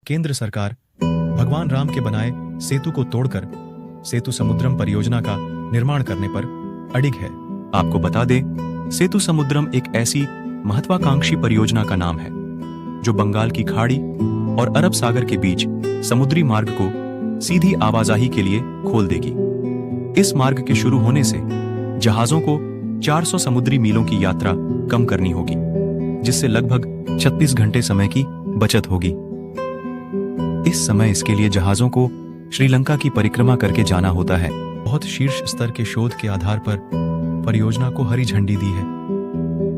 केंद्र सरकार भगवान राम के बनाए सेतु को तोड़कर सेतु समुद्रम परियोजना का निर्माण करने पर अडिग है। आपको बता दें, सेतु समुद्रम एक ऐसी महत्वाकांक्षी परियोजना का नाम है जो बंगाल की खाड़ी और अरब सागर के बीच समुद्री मार्ग को सीधी आवाजाही के लिए खोल देगी। इस मार्ग के शुरू होने से जहाजों को 400 समुद्री मीलों की यात्रा कम करनी होगी, जिससे लगभग 36 घंटे समय की बचत होगी। इस समय इसके लिए जहाजों को श्रीलंका की परिक्रमा करके जाना होता है। बहुत शीर्ष स्तर के शोध के आधार पर परियोजना को हरी झंडी दी है।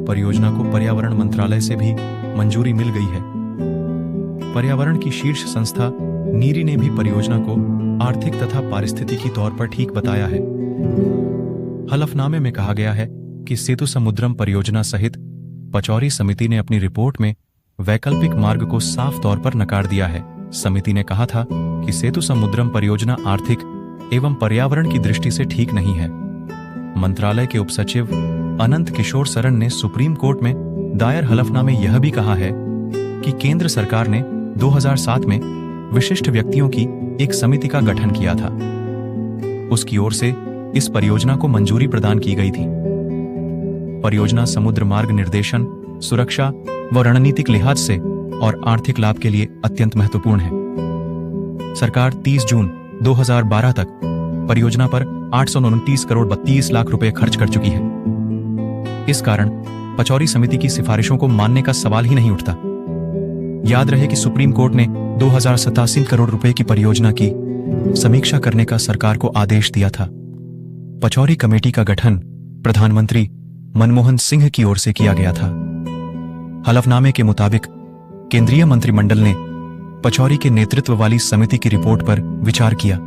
परियोजना को पर्यावरण मंत्रालय से भी मंजूरी मिल गई है। पर्यावरण की शीर्ष संस्था नीरी ने भी परियोजना को आर्थिक तथा पारिस्थितिकी तौर पर ठीक बताया है। हलफनामे में कहा गया है कि सेतु समुद्रम परियोजना सहित पचौरी समिति ने अपनी रिपोर्ट में वैकल्पिक मार्ग को साफ तौर पर नकार दिया है। समिति ने कहा था कि सेतु समुद्रम परियोजना आर्थिक एवं पर्यावरण की दृष्टि से ठीक नहीं है। मंत्रालय के उपसचिव अनंत किशोर सरन ने सुप्रीम कोर्ट में दायर हलफनामे यह भी कहा है कि केंद्र सरकार ने 2007 में विशिष्ट व्यक्तियों की एक समिति का गठन किया था। उसकी ओर से इस परियोजना को मंजूरी प्रदान की गई थी। परियोजना समुद्र मार्ग निर्देशन, सुरक्षा व रणनीतिक लिहाज से और आर्थिक लाभ के लिए अत्यंत महत्वपूर्ण है। सरकार 30 जून 2012 तक परियोजना पर 829 करोड़ 32 लाख रुपए खर्च कर चुकी है। इस कारण पचौरी समिति की सिफारिशों को मानने का सवाल ही नहीं उठता। याद रहे कि सुप्रीम कोर्ट ने 2087 करोड़ रुपए की परियोजना की समीक्षा करने का सरकार को आदेश दिया था। पचौरी कमेटी का गठन प्रधानमंत्री मनमोहन सिंह की ओर से किया गया था। हलफनामे के मुताबिक केंद्रीय मंत्रिमंडल ने पचौरी के नेतृत्व वाली समिति की रिपोर्ट पर विचार किया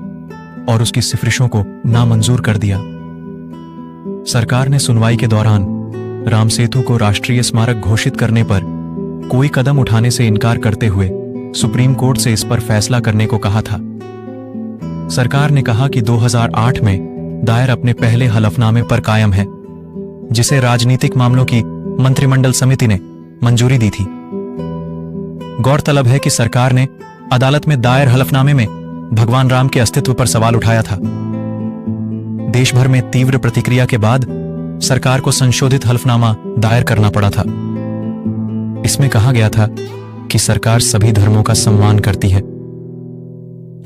और उसकी सिफारिशों को नामंजूर कर दिया। सरकार ने सुनवाई के दौरान राम सेतु को राष्ट्रीय स्मारक घोषित करने पर कोई कदम उठाने से इनकार करते हुए सुप्रीम कोर्ट से इस पर फैसला करने को कहा था। सरकार ने कहा कि 2008 में दायर अपने पहले हलफनामे पर कायम है, जिसे राजनीतिक मामलों की मंत्रिमंडल समिति ने मंजूरी दी थी। गौरतलब है कि सरकार ने अदालत में दायर हलफनामे में भगवान राम के अस्तित्व पर सवाल उठाया था। देश भर में तीव्र प्रतिक्रिया के बाद सरकार को संशोधित हलफनामा दायर करना पड़ा था। इसमें कहा गया था कि सरकार सभी धर्मों का सम्मान करती है।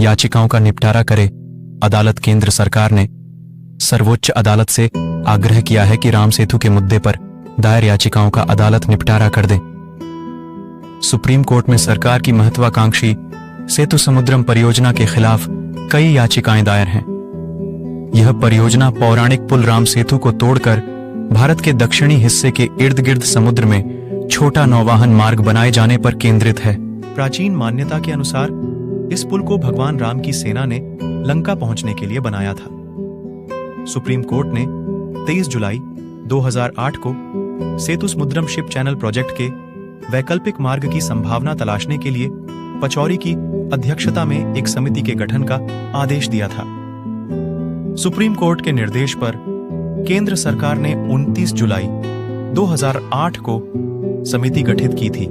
याचिकाओं का निपटारा करे अदालत। केंद्र सरकार ने सर्वोच्च अदालत से आग्रह किया है कि राम सेतु के मुद्दे पर दायर याचिकाओं का अदालत निपटारा कर दे। सुप्रीम कोर्ट में सरकार की महत्वाकांक्षी सेतु समुद्रम परियोजना के खिलाफ कई याचिकाएं दायर हैं। यह परियोजना पौराणिक पुल राम सेतु को तोड़कर भारत के दक्षिणी हिस्से के इर्द गिर्द समुद्र में छोटा नौवाहन मार्ग बनाए जाने पर केंद्रित है। प्राचीन मान्यता के अनुसार इस पुल को भगवान राम की सेना ने लंका पहुंचने के लिए बनाया था। सुप्रीम कोर्ट ने 23 जुलाई 2008 को सेतु समुद्रम शिप चैनल प्रोजेक्ट के वैकल्पिक मार्ग की संभावना तलाशने के लिए पचौरी की अध्यक्षता में एक समिति के गठन का आदेश दिया था। सुप्रीम कोर्ट के निर्देश पर केंद्र सरकार ने 29 जुलाई 2008 को समिति गठित की थी।